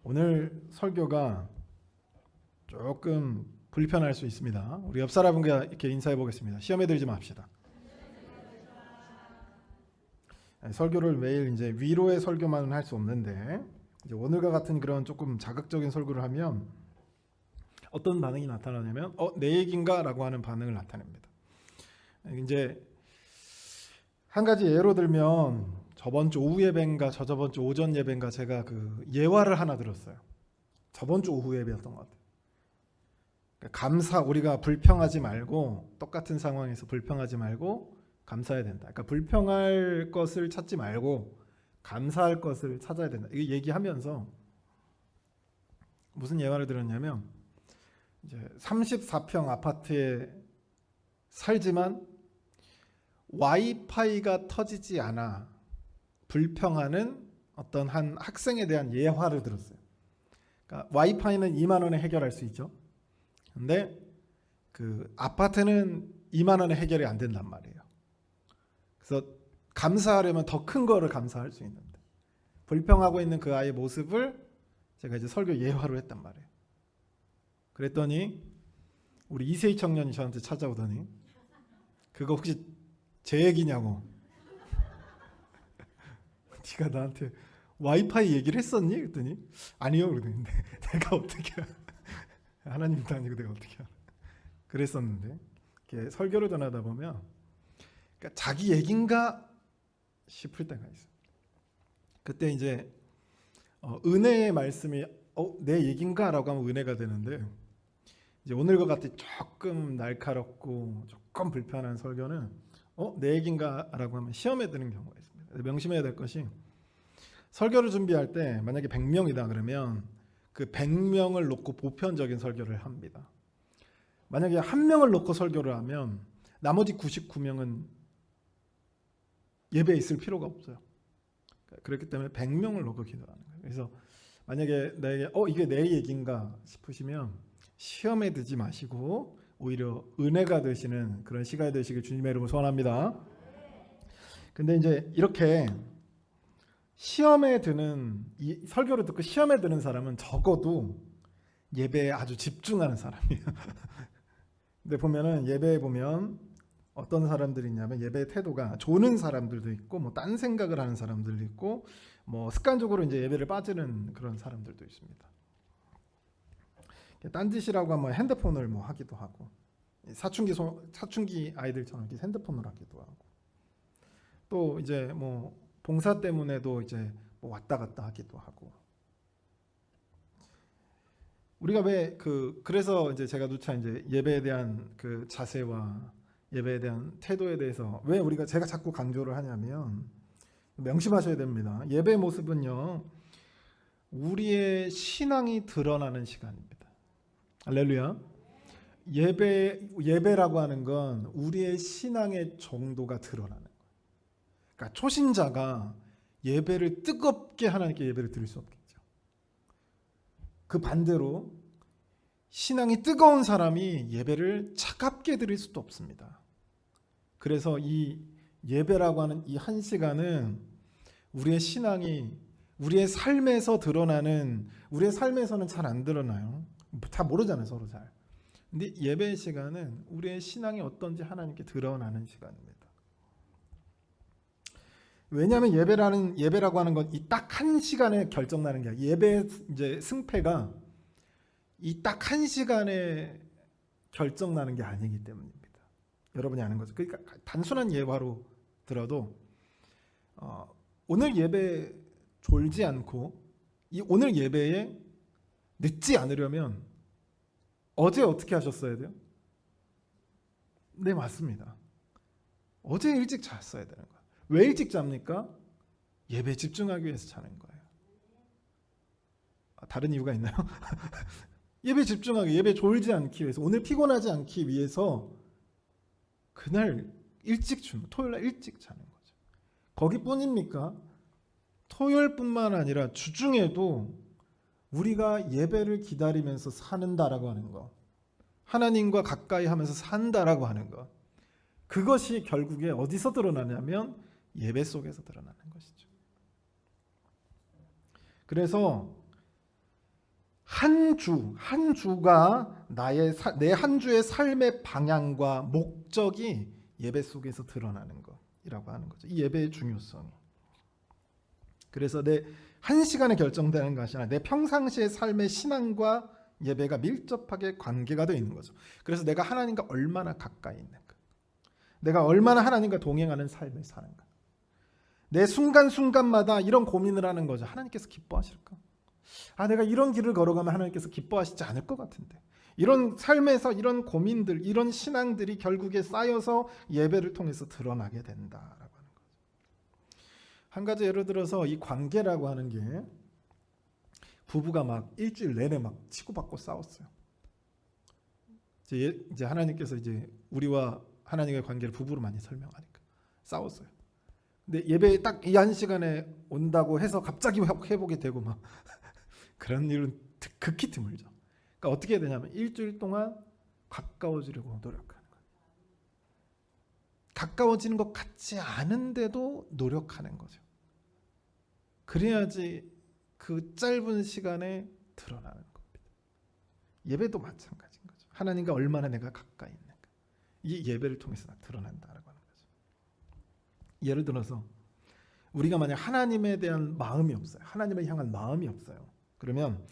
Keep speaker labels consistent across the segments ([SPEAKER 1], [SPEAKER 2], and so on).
[SPEAKER 1] 오늘 설교가 조금 불편할 수 있습니다. 우리 옆 사람과 이렇게 인사해 보겠습니다. 시험에 들지 맙시다. 설교를 매일 이제 위로의 설교만은 할 수 없는데 이제 오늘과 같은 그런 조금 자극적인 설교를 하면 어떤 반응이 나타나냐면 내 얘긴가라고 하는 반응을 나타냅니다. 이제 한 가지 예로 들면 저번 주 오후 예배인가 저번 주 오전 예배인가 제가 그 예화를 하나 들었어요. 저번 주 오후 예배였던 것 같아요. 그러니까 우리가 불평하지 말고 똑같은 상황에서 불평하지 말고 감사해야 된다. 그러니까 불평할 것을 찾지 말고 감사할 것을 찾아야 된다. 이거 얘기하면서 무슨 예화를 들었냐면 이제 34평 아파트에 살지만 와이파이가 터지지 않아 불평하는 어떤 한 학생에 대한 예화를 들었어요. 그러니까 와이파이는 2만 원에 해결할 수 있죠. 근데 그 아파트는 2만 원에 해결이 안 된단 말이에요. 그래서 감사하려면 더 큰 거를 감사할 수 있는데 불평하고 있는 그 아이의 모습을 제가 이제 설교 예화로 했단 말이에요. 그랬더니 우리 이세희 청년이 저한테 찾아오더니 그거 혹시 제 얘기냐고. 네가 나한테 와이파이 얘기를 했었니? 그랬더니 아니요. 그러는데 내가 어떻게 하나님도 아니고 내가 어떻게 알아. 그랬었는데 이렇게 설교를 전하다 보면 그러니까 자기 얘긴가 싶을 때가 있어요. 그때 이제 은혜의 말씀이 내 얘긴가 라고 하면 은혜가 되는데 이제 오늘과 같이 조금 날카롭고 조금 불편한 설교는 내 얘긴가 라고 하면 시험에 드는 경우가 있습니다. 명심해야 될 것이 설교를 준비할 때 만약에 100명이다 그러면 그 100명을 놓고 보편적인 설교를 합니다. 만약에 한 명을 놓고 설교를 하면 나머지 99명은 예배에 있을 필요가 없어요. 그렇기 때문에 100명을 놓고 기도하는 거예요. 그래서 만약에 나에게 이게 내 얘기인가 싶으시면 시험에 들지 마시고 오히려 은혜가 되시는 그런 시간이 되시길 주님의 이름으로 소원합니다. 근데 이제 이렇게 시험에 드는 이 설교를 듣고 시험에 드는 사람은 적어도 예배에 아주 집중하는 사람이에요. 근데 보면은 예배에 보면 어떤 사람들이 있냐면 예배의 태도가 조는 사람들도 있고 뭐 딴 생각을 하는 사람들도 있고 뭐 습관적으로 이제 예배를 빠지는 그런 사람들도 있습니다. 딴짓이라고 하면 핸드폰을 뭐 하기도 하고 사춘기 아이들처럼 이렇게 핸드폰을 하기도 하고 또 이제 뭐 봉사 때문에도 이제 뭐 왔다 갔다 하기도 하고 우리가 왜 그래서 이제 제가 누차 이제 예배에 대한 그 자세와 예배에 대한 태도에 대해서 왜 제가 자꾸 강조를 하냐면 명심하셔야 됩니다. 예배 모습은요 우리의 신앙이 드러나는 시간입니다. 할렐루야. 예배라고 하는 건 우리의 신앙의 정도가 드러나는 거예요. 그러니까 초신자가 예배를 뜨겁게 하나님께 예배를 드릴 수 없겠죠. 그 반대로 신앙이 뜨거운 사람이 예배를 차갑게 드릴 수도 없습니다. 그래서 이 예배라고 하는 이 한 시간은 우리의 신앙이 우리의 삶에서 드러나는 우리의 삶에서는 잘 안 드러나요. 다 모르잖아요 서로 잘. 근데 예배의 시간은 우리의 신앙이 어떤지 하나님께 드러나는 시간입니다. 왜냐하면 예배라고 하는 건 이 딱 한 시간에 결정나는 게 아니라 예배 이제 승패가 이 딱 한 시간에 결정나는 게 아니기 때문입니다. 여러분이 아는 거죠. 그러니까 단순한 예화로 들어도 오늘 예배 졸지 않고 이 오늘 예배에 늦지 않으려면 어제 어떻게 하셨어야 돼요? 네, 맞습니다. 어제 일찍 잤어야 되는 거예요. 왜 일찍 잡니까? 예배에 집중하기 위해서 자는 거예요. 다른 이유가 있나요? 예배에 집중하기, 예배에 졸지 않기 위해서, 오늘 피곤하지 않기 위해서 그날 토요일날 일찍 자는 거죠. 거기뿐입니까? 토요일뿐만 아니라 주중에도 우리가 예배를 기다리면서 사는다라고 하는 것, 하나님과 가까이 하면서 산다라고 하는 것, 그것이 결국에 어디서 드러나냐면 예배 속에서 드러나는 것이죠. 그래서 한 주가 내 한 주의 삶의 방향과 목적이 예배 속에서 드러나는 것이라고 하는 거죠. 이 예배의 중요성이. 그래서 내 한 시간에 결정되는 것이 아니라 내 평상시의 삶의 신앙과 예배가 밀접하게 관계가 되어 있는 거죠. 그래서 내가 하나님과 얼마나 가까이 있는가, 내가 얼마나 하나님과 동행하는 삶을 사는가, 내 순간순간마다 이런 고민을 하는 거죠. 하나님께서 기뻐하실까? 내가 이런 길을 걸어가면 하나님께서 기뻐하시지 않을 것 같은데. 이런 삶에서 이런 고민들, 이런 신앙들이 결국에 쌓여서 예배를 통해서 드러나게 된다라고 하는 거죠. 한 가지 예를 들어서 이 관계라고 하는 게, 부부가 막 일주일 내내 막 치고받고 싸웠어요. 이제 하나님께서 이제 우리와 하나님의 관계를 부부로 많이 설명하니까 싸웠어요. 근데 예배 딱 이 한 시간에 온다고 해서 갑자기 회복이 되고 막 그런 일은 극히 드물죠. 그러니까 어떻게 해야 되냐면 일주일 동안 가까워지려고 노력하는 거예요. 가까워지는 것 같지 않은데도 노력하는 거죠. 그래야지 그 짧은 시간에 드러나는 겁니다. 예배도 마찬가지인 거죠. 하나님과 얼마나 내가 가까이 있는가, 이 예배를 통해서 드러난다라고 하는 거죠. 예를 들어서 우리가 만약 하나님에 대한 마음이 없어요. 하나님을 향한 마음이 없어요. 그러면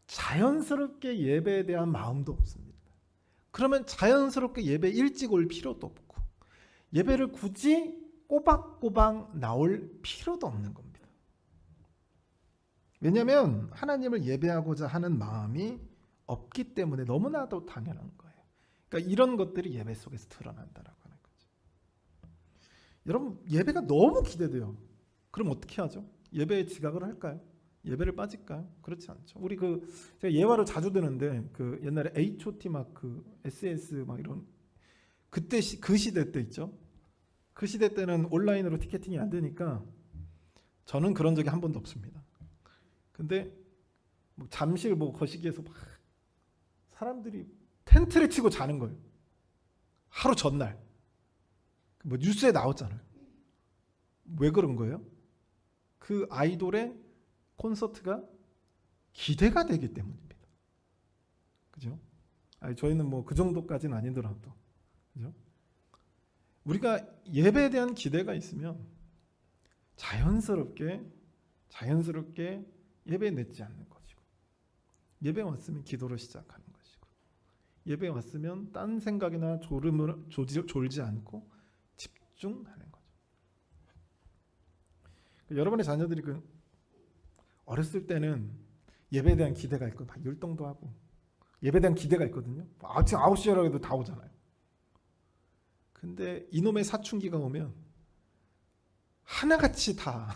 [SPEAKER 1] 자연스럽게 예배에 대한 마음도 없습니다. 그러면 자연스럽게 예배 일찍 올 필요도 없고 예배를 굳이 꼬박꼬박 나올 필요도 없는 겁니다. 왜냐하면 하나님을 예배하고자 하는 마음이 없기 때문에 너무나도 당연한 거예요. 그러니까 이런 것들이 예배 속에서 드러난다라고 하는 거죠. 여러분, 예배가 너무 기대돼요. 그럼 어떻게 하죠? 예배에 지각을 할까요? 예배를 빠질까요? 그렇지 않죠. 우리 제가 예화를 자주 드는데 옛날에 H.O.T 막 SS 막 이런 그때 그 시대 때 있죠. 그 시대 때는 온라인으로 티켓팅이 안 되니까 저는 그런 적이 한 번도 없습니다. 근데 잠실 거시기에서 막 사람들이 텐트를 치고 자는 거예요. 하루 전날. 뉴스에 나왔잖아요. 왜 그런 거예요? 그 아이돌의 콘서트가 기대가 되기 때문입니다. 그죠? 저희는 그 정도까지는 아니더라도, 그죠? 우리가 예배에 대한 기대가 있으면 자연스럽게 예배에 늦지 않는 것이고, 예배 왔으면 기도로 시작하는 것이고, 예배 왔으면 딴 생각이나 졸지 않고 집중하는 거죠. 여러분의 자녀들이 어렸을 때는 예배에 대한 기대가 있고 막 율동도 하고 예배에 대한 기대가 있거든요. 아침 9시라고 해도 다 오잖아요. 근데 이놈의 사춘기가 오면 하나같이 다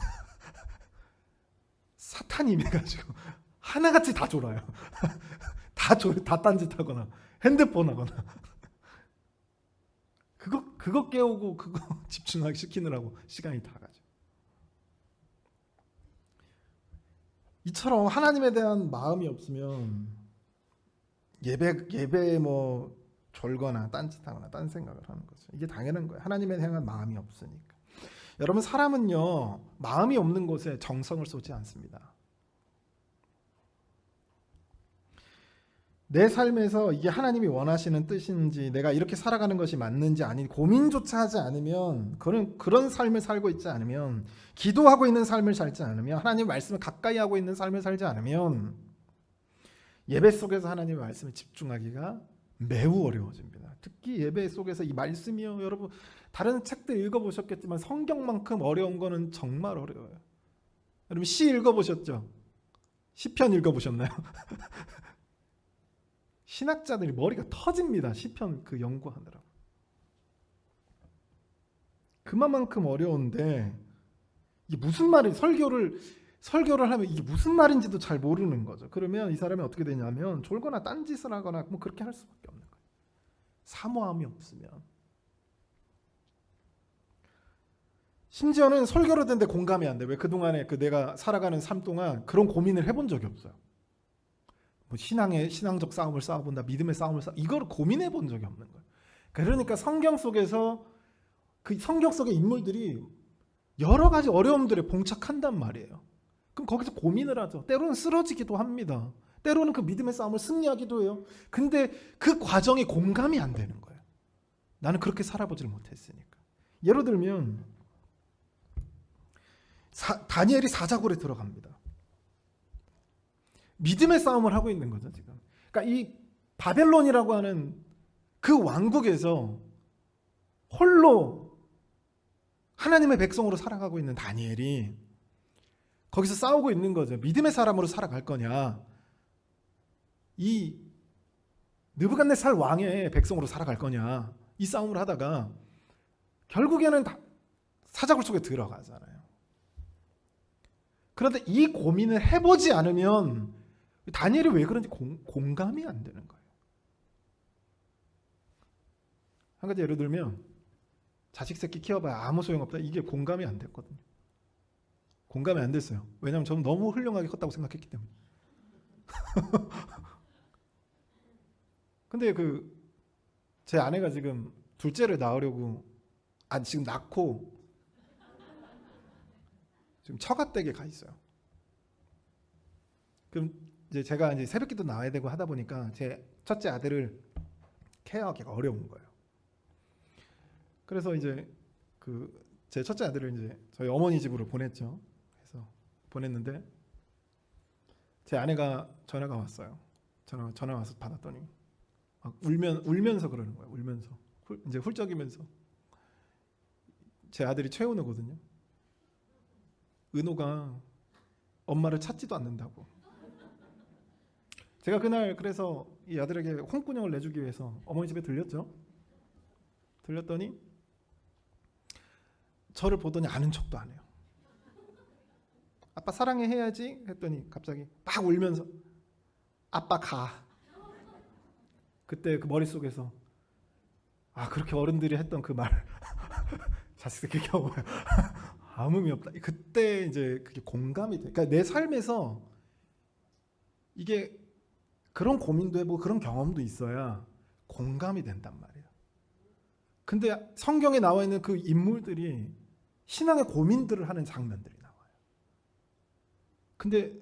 [SPEAKER 1] 사탄이 임해가지고 하나같이 다 졸아요. 다 딴짓하거나 핸드폰 하거나 그거 깨우고 그거 집중하기 시키느라고 시간이 다 가죠. 이처럼 하나님에 대한 마음이 없으면 예배에 졸거나 딴짓하거나 딴 생각을 하는 거죠. 이게 당연한 거예요. 하나님에 대한 마음이 없으니까. 여러분, 사람은요 마음이 없는 곳에 정성을 쏟지 않습니다. 내 삶에서 이게 하나님이 원하시는 뜻인지, 내가 이렇게 살아가는 것이 맞는지 아닌 고민조차 하지 않으면, 그런 삶을 살고 있지 않으면, 기도하고 있는 삶을 살지 않으면, 하나님 말씀을 가까이 하고 있는 삶을 살지 않으면 예배 속에서 하나님의 말씀에 집중하기가 매우 어려워집니다. 특히 예배 속에서 이 말씀이요, 여러분 다른 책들 읽어보셨겠지만 성경만큼 어려운 거는 정말 어려워요. 여러분 시 읽어보셨죠? 시편 읽어보셨나요? 신학자들이 머리가 터집니다. 시편 연구하느라고. 그만큼 어려운데 이게 무슨 말이 설교를 하면 이게 무슨 말인지도 잘 모르는 거죠. 그러면 이 사람이 어떻게 되냐면 졸거나 딴짓을 하거나 그렇게 할 수밖에 없는 거예요. 사모함이 없으면. 심지어는 설교를 듣는데 공감이 안 돼. 왜? 그동안에 내가 살아가는 삶 동안 그런 고민을 해본 적이 없어요. 신앙적 싸움을 싸워본다, 믿음의 싸움을 이걸 고민해 본 적이 없는 거예요. 그러니까 성경 속에서 성경 속의 인물들이 여러 가지 어려움들에 봉착한단 말이에요. 그럼 거기서 고민을 하죠. 때로는 쓰러지기도 합니다. 때로는 그 믿음의 싸움을 승리하기도 해요. 근데 그 과정이 공감이 안 되는 거예요. 나는 그렇게 살아보지를 못했으니까. 예를 들면 다니엘이 사자굴에 들어갑니다. 믿음의 싸움을 하고 있는 거죠 지금. 그러니까 이 바벨론이라고 하는 그 왕국에서 홀로 하나님의 백성으로 살아가고 있는 다니엘이 거기서 싸우고 있는 거죠. 믿음의 사람으로 살아갈 거냐, 이 느부갓네살 왕의 백성으로 살아갈 거냐, 이 싸움을 하다가 결국에는 사자굴 속에 들어가잖아요. 그런데 이 고민을 해보지 않으면 다니엘이 왜 그런지 공감이 안 되는 거예요. 한 가지 예를 들면 자식 새끼 키워봐야 아무 소용없다. 이게 공감이 안 됐거든요. 공감이 안 됐어요. 왜냐하면 저는 너무 훌륭하게 컸다고 생각했기 때문에. 근데 제 아내가 지금 둘째를 낳으려고 지금 낳고 지금 처가댁에 가 있어요. 그럼 이제 제가 이제 새벽기도 나와야 되고 하다 보니까 제 첫째 아들을 케어하기가 어려운 거예요. 그래서 이제 제 첫째 아들을 이제 저희 어머니 집으로 보냈죠. 그래서 보냈는데 제 아내가 전화가 왔어요. 전화 와서 받았더니 막 울면서 그러는 거예요. 울면서 이제 훌쩍이면서 제 아들이 최은호거든요. 은호가 엄마를 찾지도 않는다고. 제가 그날 그래서 이 아들에게 홍군형을 내주기 위해서 어머니 집에 들렸죠. 들렸더니 저를 보더니 아는 척도 안 해요. 아빠 사랑해 해야지 했더니 갑자기 막 울면서 아빠 가. 그때 그 머릿속에서 그렇게 어른들이 했던 그 말 자식 새끼 겨워요. 아무 의미 없다. 그때 이제 그게 공감이 돼. 그러니까 내 삶에서 이게 그런 고민도 해보고 그런 경험도 있어야 공감이 된단 말이에요. 근데 성경에 나와 있는 그 인물들이 신앙의 고민들을 하는 장면들이 나와요. 근데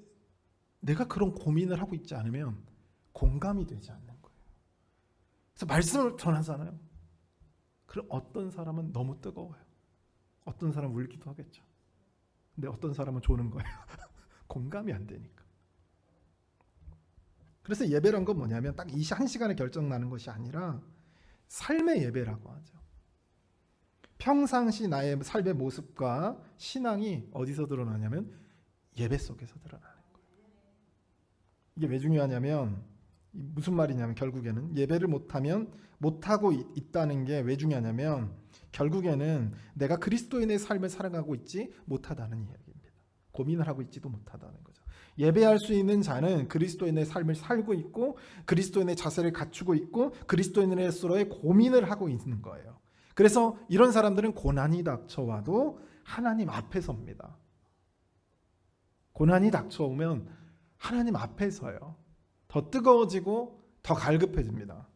[SPEAKER 1] 내가 그런 고민을 하고 있지 않으면 공감이 되지 않는 거예요. 그래서 말씀을 전하잖아요. 그럼 어떤 사람은 너무 뜨거워요. 어떤 사람은 울기도 하겠죠. 근데 어떤 사람은 조는 거예요. 공감이 안 되니까. 그래서 예배란 건 뭐냐면 딱 이 한 시간에 결정나는 것이 아니라 삶의 예배라고 하죠. 평상시 나의 삶의 모습과 신앙이 어디서 드러나냐면 예배 속에서 드러나는 거예요. 이게 왜 중요하냐면 무슨 말이냐면 결국에는 예배를 못하고 있다는 게 왜 중요하냐면 결국에는 내가 그리스도인의 삶을 살아가고 있지 못하다는 이야기입니다. 고민을 하고 있지도 못하다는 거죠. 예배할 수 있는 자는 그리스도인의 삶을 살고 있고 그리스도인의 자세를 갖추고 있고 그리스도인으로서의 고민을 하고 있는 거예요. 그래서 이런 사람들은 고난이 닥쳐와도 하나님 앞에 섭니다. 고난이 닥쳐오면 하나님 앞에 서요. 더 뜨거워지고 더 갈급해집니다.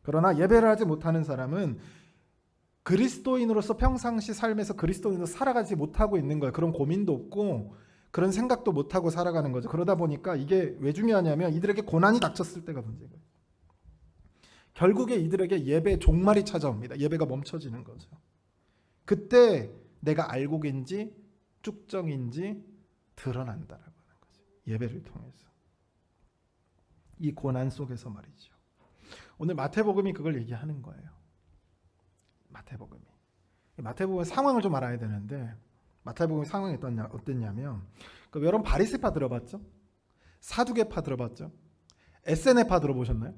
[SPEAKER 1] 그러나 예배를 하지 못하는 사람은 그리스도인으로서 평상시 삶에서 그리스도인으로 살아가지 못하고 있는 거예요. 그런 고민도 없고 그런 생각도 못하고 살아가는 거죠. 그러다 보니까 이게 왜 중요하냐면 이들에게 고난이 닥쳤을 때가 문제예요. 결국에 이들에게 예배 종말이 찾아옵니다. 예배가 멈춰지는 거죠. 그때 내가 알곡인지 쭉정인지 드러난다라고 하는 거죠. 예배를 통해서. 이 고난 속에서 말이죠. 오늘 마태복음이 그걸 얘기하는 거예요. 마태복음의 상황을 좀 알아야 되는데 마태복음의 상황이 어땠냐면 여러분 바리새파 들어봤죠? 사두개파 들어봤죠? 에세네파 들어보셨나요?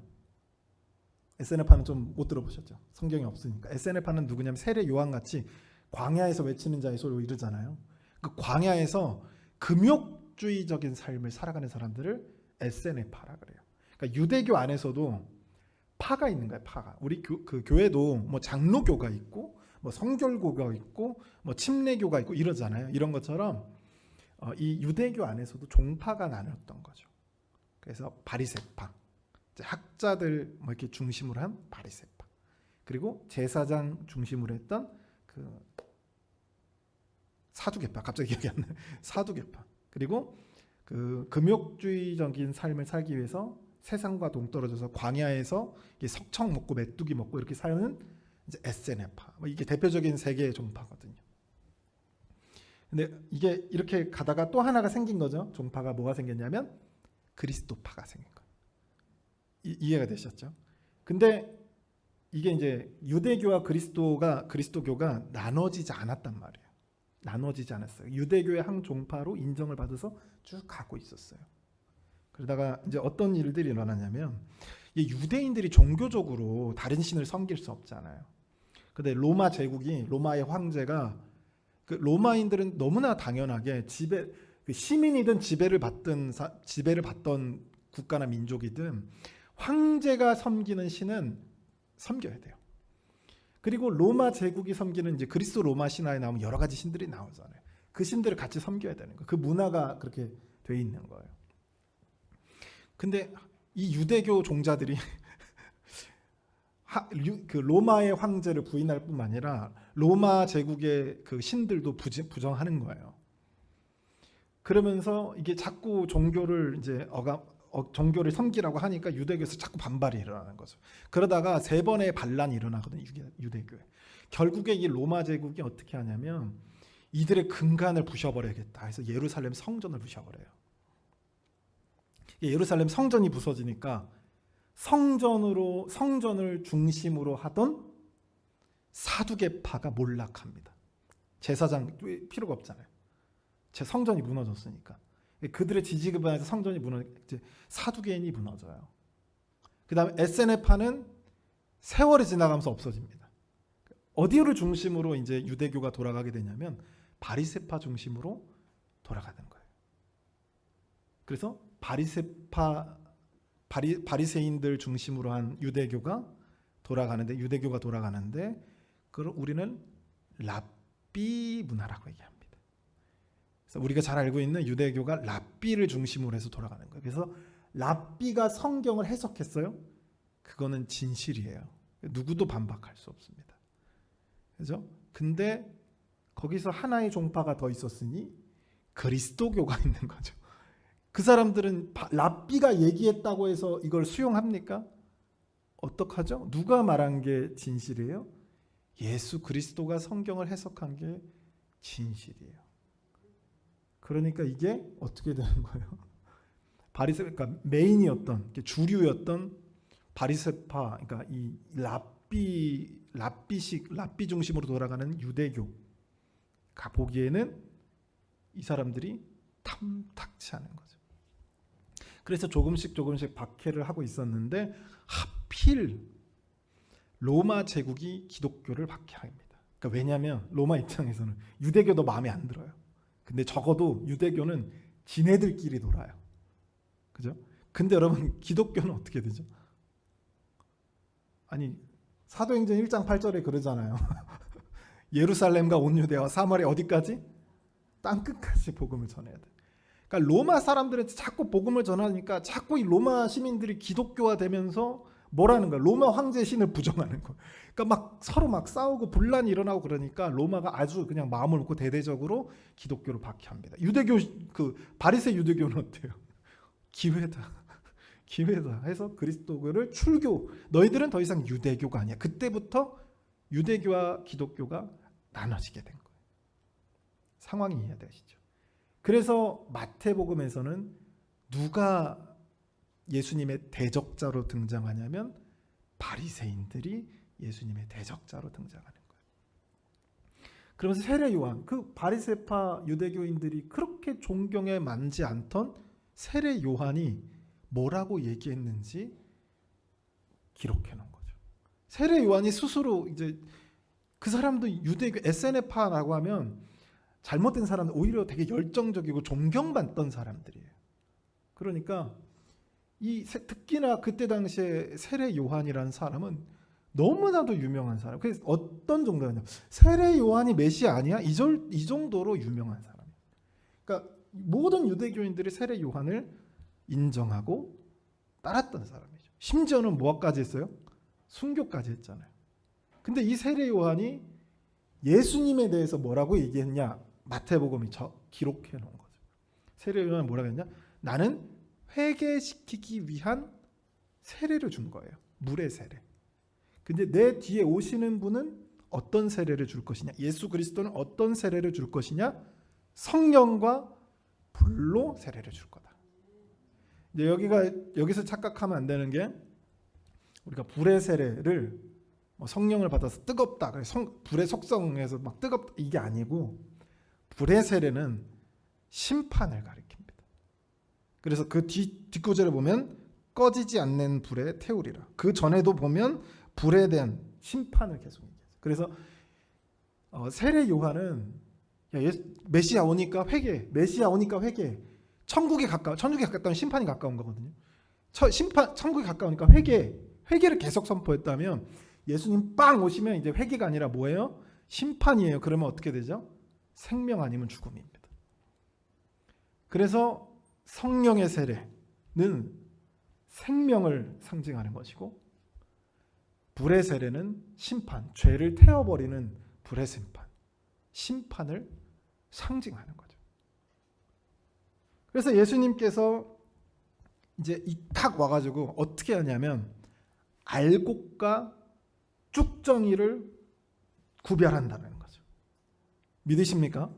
[SPEAKER 1] 에세네파는 좀 못 들어보셨죠? 성경이 없으니까. 에세네파는 누구냐면 세례 요한같이 광야에서 외치는 자의 소리로 이르잖아요. 그 광야에서 금욕주의적인 삶을 살아가는 사람들을 에세네파라 그래요. 그러니까 유대교 안에서도 파가 있는 거예요. 파가. 우리 교회도 뭐 장로교가 있고 뭐 성결교가 있고 뭐 침례교가 있고 이러잖아요. 이런 것처럼 이 유대교 안에서도 종파가 나눴던 거죠. 그래서 바리새파, 학자들 뭐 이렇게 중심으로 한 바리새파, 그리고 제사장 중심으로 했던 그 사두개파, 갑자기 기억이 안 나요. 사두개파, 그리고 그 금욕주의적인 삶을 살기 위해서 세상과 동떨어져서 광야에서 석청 먹고 메뚜기 먹고 이렇게 사는 이제 에세네파. 이게 대표적인 세 개의 종파거든요. 근데 이게 이렇게 가다가 또 하나가 생긴 거죠. 종파가 뭐가 생겼냐면 그리스도파가 생긴 거예요. 이해가 되셨죠? 근데 이게 이제 유대교와 그리스도교가 나눠지지 않았단 말이에요. 나눠지지 않았어요. 유대교의 한 종파로 인정을 받아서 쭉 가고 있었어요. 그러다가 이제 어떤 일들이 일어나냐면 유대인들이 종교적으로 다른 신을 섬길 수 없잖아요. 근데 로마 제국이 로마의 황제가 그 로마인들은 너무나 당연하게 시민이든 지배를 받던 국가나 민족이든 황제가 섬기는 신은 섬겨야 돼요. 그리고 로마 제국이 섬기는 이제 그리스 로마 신화에 나오면 여러 가지 신들이 나오잖아요. 그 신들을 같이 섬겨야 되는 거예요. 그 문화가 그렇게 돼 있는 거예요. 근데 이 유대교 종자들이 그 로마의 황제를 부인할 뿐만 아니라 로마 제국의 그 신들도 부정하는 거예요. 그러면서 이게 자꾸 종교를 종교를 섬기라고 하니까 유대교에서 자꾸 반발이 일어나는 거죠. 그러다가 3번의 반란이 일어나거든요. 유대교에. 결국에 이 로마 제국이 어떻게 하냐면 이들의 근간을 부셔버려야겠다 해서 예루살렘 성전을 부셔버려요. 예루살렘 성전이 부서지니까 성전을 중심으로 하던 사두개파가 몰락합니다. 제사장 필요가 없잖아요. 제 성전이 무너졌으니까. 그들의 지지급반에서 성전이 이제 사두개인이 무너져요. 그 다음에 에세네파는 세월이 지나가면서 없어집니다. 어디를 중심으로 이제 유대교가 돌아가게 되냐면 바리새파 중심으로 돌아가는 거예요. 그래서 바리새인들 중심으로 한 유대교가 돌아가는데 그걸 우리는 랍비 문화라고 얘기합니다. 그래서 우리가 잘 알고 있는 유대교가 랍비를 중심으로 해서 돌아가는 거예요. 그래서 랍비가 성경을 해석했어요. 그거는 진실이에요. 누구도 반박할 수 없습니다. 그죠? 근데 거기서 하나의 종파가 더 있었으니 그리스도교가 있는 거죠. 그 사람들은 랍비가 얘기했다고 해서 이걸 수용합니까? 어떡하죠? 누가 말한 게 진실이에요? 예수 그리스도가 성경을 해석한 게 진실이에요. 그러니까 이게 어떻게 되는 거예요? 그러니까 메인이었던 주류였던 바리새파, 그러니까 이 랍비 중심으로 돌아가는 유대교가 보기에는 이 사람들이 탐탁치 않은 거죠. 그래서 조금씩 박해를 하고 있었는데 하필 로마 제국이 기독교를 박해합니다. 그러니까 왜냐하면 로마 입장에서는 유대교도 마음에 안 들어요. 근데 적어도 유대교는 지네들끼리 놀아요. 그죠? 근데 여러분 기독교는 어떻게 되죠? 아니 사도행전 1장 8절에 그러잖아요. 예루살렘과 온 유대와 사마리아 어디까지? 땅끝까지 복음을 전해야 돼. 그러니까 로마 사람들은 자꾸 복음을 전하니까 자꾸 이 로마 시민들이 기독교화되면서 뭐라는 거야? 로마 황제 신을 부정하는 거야. 그러니까 서로 싸우고 분란이 일어나고 그러니까 로마가 아주 그냥 마음을 먹고 대대적으로 기독교를 박해합니다. 유대교 바리새 유대교는 어때요? 기회다 해서 그리스도교를 출교. 너희들은 더 이상 유대교가 아니야. 그때부터 유대교와 기독교가 나눠지게 된 거예요. 상황이 이해되시죠? 그래서 마태복음에서는 누가 예수님의 대적자로 등장하냐면 바리새인들이 예수님의 대적자로 등장하는 거예요. 그러면서 세례 요한, 그 바리새파 유대교인들이 그렇게 존경에 만지 않던 세례 요한이 뭐라고 얘기했는지 기록해 놓은 거죠. 세례 요한이 스스로 이제 그 사람도 유대교 에세네파라고 하면 잘못된 사람들 오히려 되게 열정적이고 존경받던 사람들이에요. 그러니까 특히나 그때 당시에 세례 요한이라는 사람은 너무나도 유명한 사람. 그래서 어떤 정도냐면 세례 요한이 메시아 아니야? 이 정도로 유명한 사람이에요. 그러니까 모든 유대교인들이 세례 요한을 인정하고 따랐던 사람이죠. 심지어는 뭐까지 했어요? 순교까지 했잖아요. 근데 이 세례 요한이 예수님에 대해서 뭐라고 얘기했냐? 마태복음이 기록해 놓은 거죠. 세례 요한은 뭐라 그랬냐? 나는 회개시키기 위한 세례를 준 거예요. 물의 세례. 근데 내 뒤에 오시는 분은 어떤 세례를 줄 것이냐? 예수 그리스도는 어떤 세례를 줄 것이냐? 성령과 불로 세례를 줄 거다. 근데 여기서 착각하면 안 되는 게 우리가 불의 세례를 성령을 받아서 뜨겁다, 불의 속성에서 막 뜨겁다 이게 아니고 불의 세례는 심판을 가리킵니다. 그래서 그 뒷구절에 보면 꺼지지 않는 불에 태우리라. 그 전에도 보면 불에 대한 심판을 계속 얘기해요. 그래서 세례 요한은 메시아 오니까 회개, 메시아 오니까 회개. 천국에 가까운 심판이 가까운 거거든요. 천국에 가까우니까 회개를 계속 선포했다면 예수님 빵 오시면 이제 회개가 아니라 뭐예요? 심판이에요. 그러면 어떻게 되죠? 생명 아니면 죽음입니다. 그래서 성령의 세례는 생명을 상징하는 것이고 불의 세례는 심판, 죄를 태워버리는 불의 심판을 상징하는 거죠. 그래서 예수님께서 이제 탁 와가지고 어떻게 하냐면 알곡과 쭉정이를 구별한다는 거죠. 믿으십니까?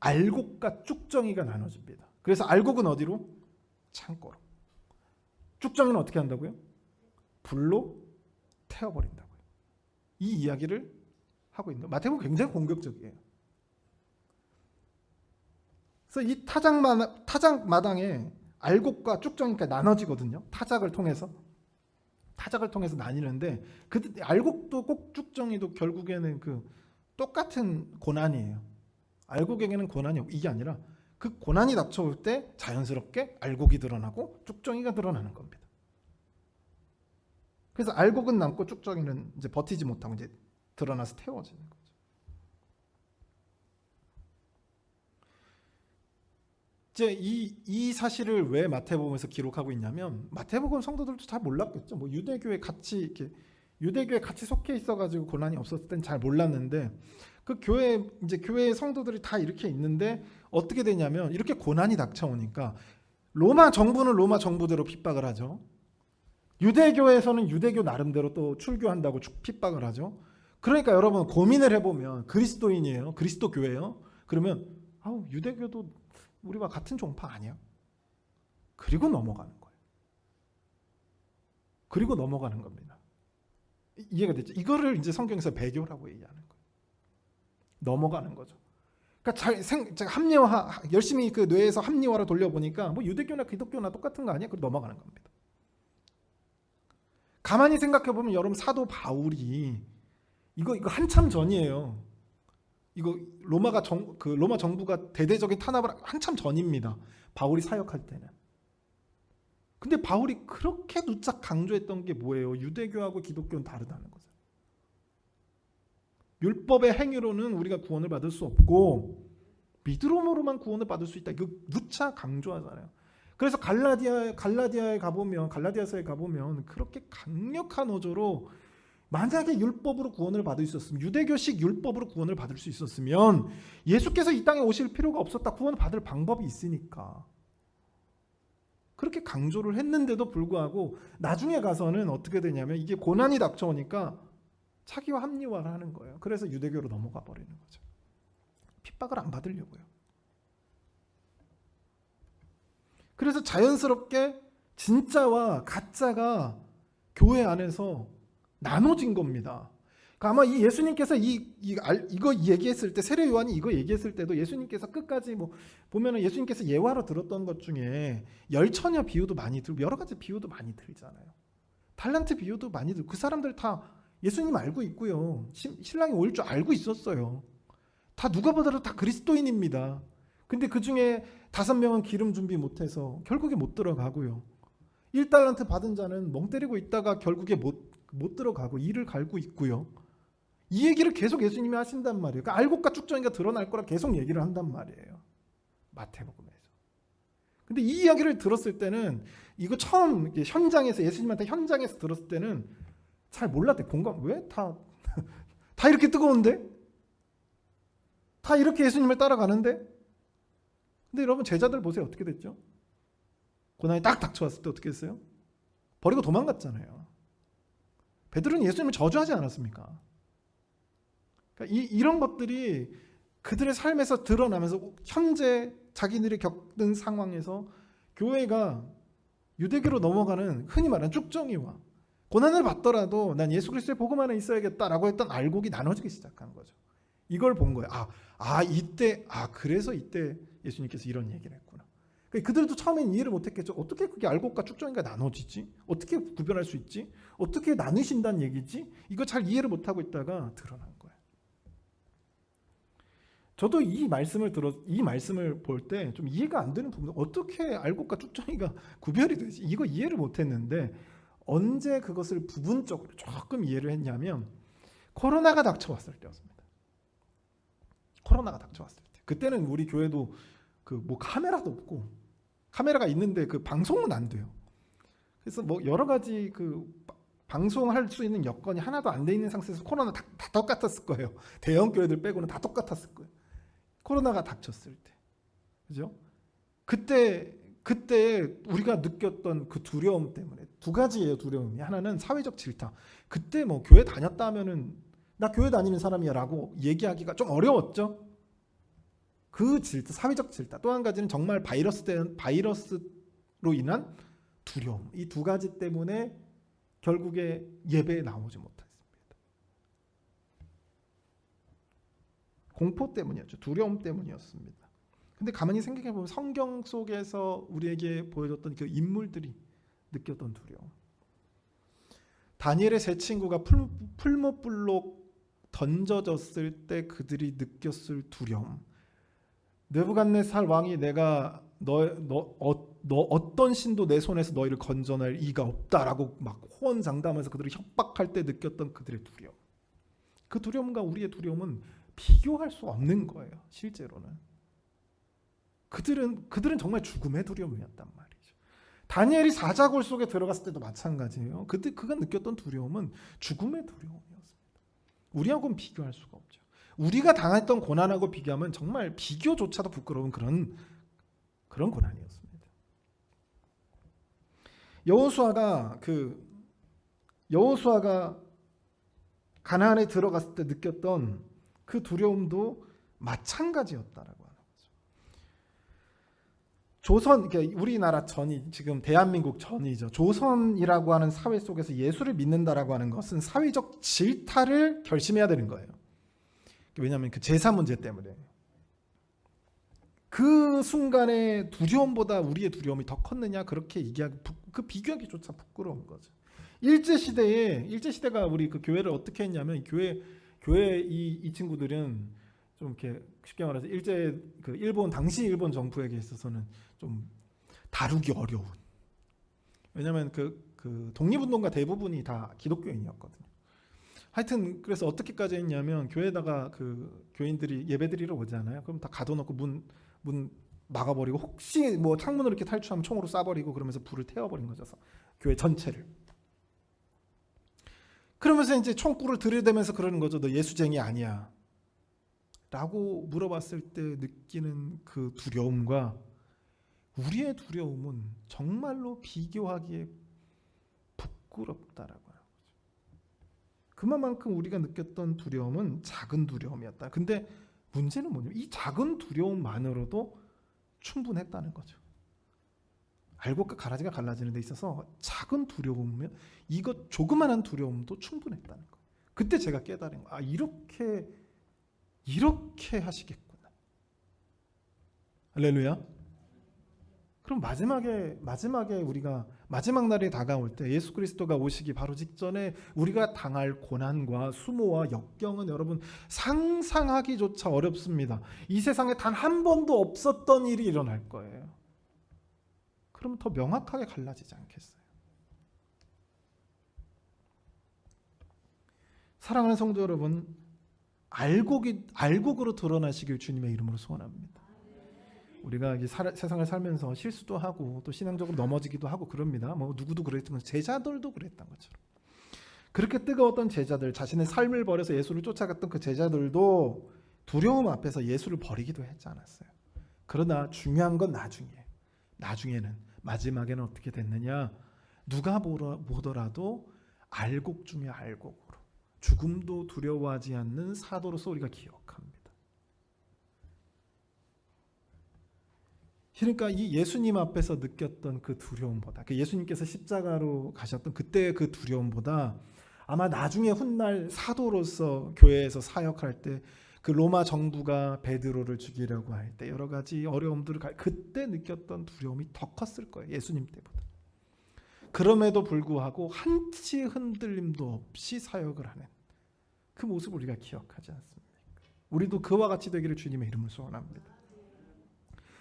[SPEAKER 1] 알곡과 쭉정이가 나눠집니다. 그래서 알곡은 어디로? 창고로. 쭉정이는 어떻게 한다고요? 불로 태워버린다고요. 이 이야기를 하고 있는 마태복음 굉장히 공격적이에요. 그래서 이 타작마당에 알곡과 쭉정이가 나눠지거든요. 타작을 통해서 나뉘는데 그 알곡도 꼭 쭉정이도 결국에는 그 똑같은 고난이에요. 알곡에게는 고난이 이게 아니라 그 고난이 닥쳐올 때 자연스럽게 알곡이 드러나고 쭉정이가 드러나는 겁니다. 그래서 알곡은 남고 쭉정이는 이제 버티지 못하고 이제 드러나서 태워지는 거죠. 이제 이 사실을 왜 마태복음에서 기록하고 있냐면 마태복음 성도들도 잘 몰랐겠죠. 뭐 유대교에 같이 속해 있어가지고 고난이 없었을 땐 잘 몰랐는데 그 교회 성도들이 다 이렇게 있는데 어떻게 되냐면 이렇게 고난이 닥쳐오니까 로마 정부는 로마 정부대로 핍박을 하죠. 유대교에서는 유대교 나름대로 또 출교한다고 핍박을 하죠. 그러니까 여러분 고민을 해보면 그리스도인이에요. 그리스도 교회예요. 그러면 유대교도 우리와 같은 종파 아니야? 그리고 넘어가는 거예요. 그리고 넘어가는 겁니다. 이해가 됐죠? 이거를 이제 성경에서 배교라고 얘기하는 거예요. 넘어가는 거죠. 그러니까 합리화 열심히 그 뇌에서 합리화로 돌려보니까 뭐 유대교나 기독교나 똑같은 거 아니야? 그리고 넘어가는 겁니다. 가만히 생각해 보면 여러분 사도 바울이 이거 한참 전이에요. 이거 로마 정부가 대대적인 탄압을 한참 전입니다. 바울이 사역할 때는. 근데 바울이 그렇게 누차 강조했던 게 뭐예요? 유대교하고 기독교는 다르다는 거죠. 율법의 행위로는 우리가 구원을 받을 수 없고 믿음으로만 구원을 받을 수 있다. 이거 누차 강조하잖아요. 그래서 갈라디아서에 가보면 그렇게 강력한 어조로 만약에 율법으로 구원을 받을 수 있었으면 유대교식 율법으로 구원을 받을 수 있었으면 예수께서 이 땅에 오실 필요가 없었다. 구원을 받을 방법이 있으니까. 그렇게 강조를 했는데도 불구하고 나중에 가서는 어떻게 되냐면 이게 고난이 닥쳐오니까 자기와 합리화를 하는 거예요. 그래서 유대교로 넘어가 버리는 거죠. 핍박을 안 받으려고요. 그래서 자연스럽게 진짜와 가짜가 교회 안에서 나눠진 겁니다. 그러니까 아마 이 예수님께서 이거 얘기했을 때 세례 요한이 이거 얘기했을 때도 예수님께서 끝까지 보면은 예수님께서 예화로 들었던 것 중에 열처녀 비유도 많이 들고 여러 가지 비유도 많이 들잖아요. 달란트 비유도 많이 들고 그 사람들 다 예수님 알고 있고요. 신랑이 올 줄 알고 있었어요. 다 누가 보더라도 다 그리스도인입니다. 근데 그 중에 5명은 기름 준비 못해서 결국에 못 들어가고요. 1달란트 받은 자는 멍 때리고 있다가 결국에 못 들어가고 이를 갈고 있고요. 이 얘기를 계속 예수님이 하신단 말이에요. 그러니까 알곡과 쭉정이가 드러날 거라 계속 얘기를 한단 말이에요. 마태복음에서. 근데 이 이야기를 들었을 때는 이거 처음 현장에서 예수님한테 현장에서 들었을 때는 잘 몰랐대. 왜? 다 이렇게 뜨거운데? 다 이렇게 예수님을 따라가는데? 근데 여러분 제자들 보세요. 어떻게 됐죠? 고난이 딱 닥쳐왔을 때 어떻게 했어요? 버리고 도망갔잖아요. 베드로는 예수님을 저주하지 않았습니까? 그러니까 이런 것들이 그들의 삶에서 드러나면서 현재 자기들이 겪는 상황에서 교회가 유대교로 넘어가는 흔히 말하는 쭉정이와 고난을 받더라도 난 예수 그리스도의 복음 안에 있어야겠다라고 했던 알곡이 나눠지기 시작한 거죠. 이걸 본 거예요. 그래서 이때 예수님께서 이런 얘기를 했구나. 그들도 처음엔 이해를 못했겠죠. 어떻게 그게 알곡과 쭉정이가 나눠지지? 어떻게 구별할 수 있지? 어떻게 나누신다는 얘기지? 이거 잘 이해를 못하고 있다가 드러난 거예요. 저도 이 말씀을 볼 때 좀 이해가 안 되는 부분, 어떻게 알곡과 쭉정이가 구별이 되지? 이거 이해를 못했는데 언제 그것을 부분적으로 조금 이해를 했냐면 코로나가 닥쳐왔을 때였습니다. 코로나가 닥쳐왔을 때. 그때는 우리 교회도 카메라도 없고 카메라가 있는데 그 방송은 안 돼요. 그래서 여러 가지 방송할 수 있는 여건이 하나도 안 돼 있는 상태에서 코로나 다 똑같았을 거예요. 대형 교회들 빼고는 다 똑같았을 거예요. 코로나가 닥쳤을 때, 그죠? 그때 우리가 느꼈던 그 두려움 때문에 두 가지예요. 두려움이 하나는 사회적 질타. 그때 교회 다녔다 하면은 나 교회 다니는 사람이야라고 얘기하기가 좀 어려웠죠. 그 질타, 사회적 질타. 또 한 가지는 정말 바이러스로 인한 두려움. 이 두 가지 때문에 결국에 예배에 나오지 못했습니다. 공포 때문이었죠. 두려움 때문이었습니다. 근데 가만히 생각해 보면 성경 속에서 우리에게 보여줬던 그 인물들이 느꼈던 두려움. 다니엘의 세 친구가 풀무불로 던져졌을 때 그들이 느꼈을 두려움. 느부갓네살 왕이 내가 너 어떤 신도 내 손에서 너희를 건져낼 이가 없다라고 막 호언장담하면서 그들을 협박할 때 느꼈던 그들의 두려움. 그 두려움과 우리의 두려움은 비교할 수 없는 거예요. 실제로는. 그들은 정말 죽음의 두려움이었단 말이죠. 다니엘이 사자굴 속에 들어갔을 때도 마찬가지예요. 그때 그가 느꼈던 두려움은 죽음의 두려움이었습니다. 우리하고는 비교할 수가 없죠. 우리가 당했던 고난하고 비교하면 정말 비교조차도 부끄러운 그런 고난이었습니다. 여호수아가 가나안에 들어갔을 때 느꼈던 그 두려움도 마찬가지였다라고 하는 거죠. 그러니까 우리나라 전이 지금 대한민국 전이죠. 조선이라고 하는 사회 속에서 예수를 믿는다라고 하는 것은 사회적 질타를 결심해야 되는 거예요. 왜냐하면 그 제사 문제 때문에. 그 순간의 두려움보다 우리의 두려움이 더 컸느냐 그렇게 비교하기조차 부끄러운 거죠. 일제시대가 우리 그 교회를 어떻게 했냐면 교회 이 친구들은 좀 이렇게 쉽게 말해서 당시 일본 정부에게 있어서는 좀 다루기 어려운. 왜냐하면 그 독립운동가 대부분이 다 기독교인이었거든요. 하여튼 그래서 어떻게까지 했냐면 교회에다가 그 교인들이 예배드리러 오잖아요. 그럼 다 가둬놓고 문 막아버리고 혹시 창문으로 이렇게 탈출하면 총으로 쏴버리고 그러면서 불을 태워버린 거죠. 교회 전체를. 그러면서 이제 총구를 들이대면서 그러는 거죠. 너 예수쟁이 아니야. 라고 물어봤을 때 느끼는 그 두려움과 우리의 두려움은 정말로 비교하기에 부끄럽다라고 하는 거죠. 그만큼 우리가 느꼈던 두려움은 작은 두려움이었다. 근데 문제는 뭐냐면 이 작은 두려움만으로도 충분했다는 거죠. 알곡과 가라지가 갈라지는 데 있어서 작은 두려움이면 이것 조그만한 두려움도 충분했다는 거. 그때 제가 깨달은 거. 이렇게 하시겠구나. 할렐루야. 그럼 마지막에 우리가 마지막 날이 다가올 때 예수 그리스도가 오시기 바로 직전에 우리가 당할 고난과 수모와 역경은 여러분 상상하기조차 어렵습니다. 이 세상에 단 한 번도 없었던 일이 일어날 거예요. 그러면 더 명확하게 갈라지지 않겠어요? 사랑하는 성도 여러분, 알곡으로 드러나시길 주님의 이름으로 소원합니다. 우리가 세상을 살면서 실수도 하고 또 신앙적으로 넘어지기도 하고 그럽니다. 누구도 그랬지만 제자들도 그랬던 것처럼. 그렇게 뜨거웠던 제자들, 자신의 삶을 버려서 예수를 쫓아갔던 그 제자들도 두려움 앞에서 예수를 버리기도 했지 않았어요. 그러나 중요한 건 나중에는 마지막에는 어떻게 됐느냐? 누가 보더라도 알곡 중에 알곡으로 죽음도 두려워하지 않는 사도로서 우리가 기억합니다. 그러니까 이 예수님 앞에서 느꼈던 그 두려움보다, 그 예수님께서 십자가로 가셨던 그때의 그 두려움보다 아마 나중에 훗날 사도로서 교회에서 사역할 때 그 로마 정부가 베드로를 죽이려고 할 때 여러 가지 어려움들을 그때 느꼈던 두려움이 더 컸을 거예요. 예수님 때보다. 그럼에도 불구하고 한치 흔들림도 없이 사역을 하는 그 모습을 우리가 기억하지 않습니까? 우리도 그와 같이 되기를 주님의 이름으로 소원합니다.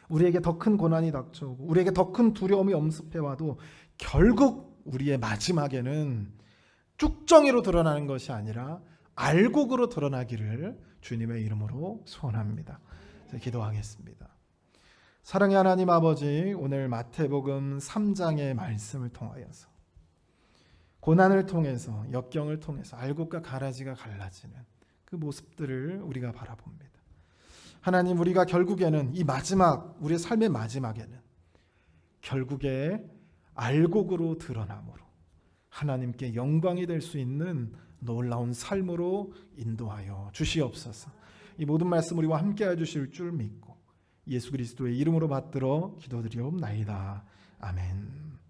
[SPEAKER 1] 우리에게 더 큰 고난이 닥쳐오고 우리에게 더 큰 두려움이 엄습해와도 결국 우리의 마지막에는 쭉정이로 드러나는 것이 아니라 알곡으로 드러나기를 주님의 이름으로 소원합니다. 기도하겠습니다. 사랑의 하나님 아버지, 오늘 마태복음 3장의 말씀을 통하여서 고난을 통해서 역경을 통해서 알곡과 가라지가 갈라지는 그 모습들을 우리가 바라봅니다. 하나님, 우리가 결국에는 이 마지막, 우리의 삶의 마지막에는 결국에 알곡으로 드러남으로 하나님께 영광이 될 수 있는 놀라운 삶으로 인도하여 주시옵소서. 이 모든 말씀 우리와 함께해 주실 줄 믿고 예수 그리스도의 이름으로 받들어 기도드리옵나이다. 아멘.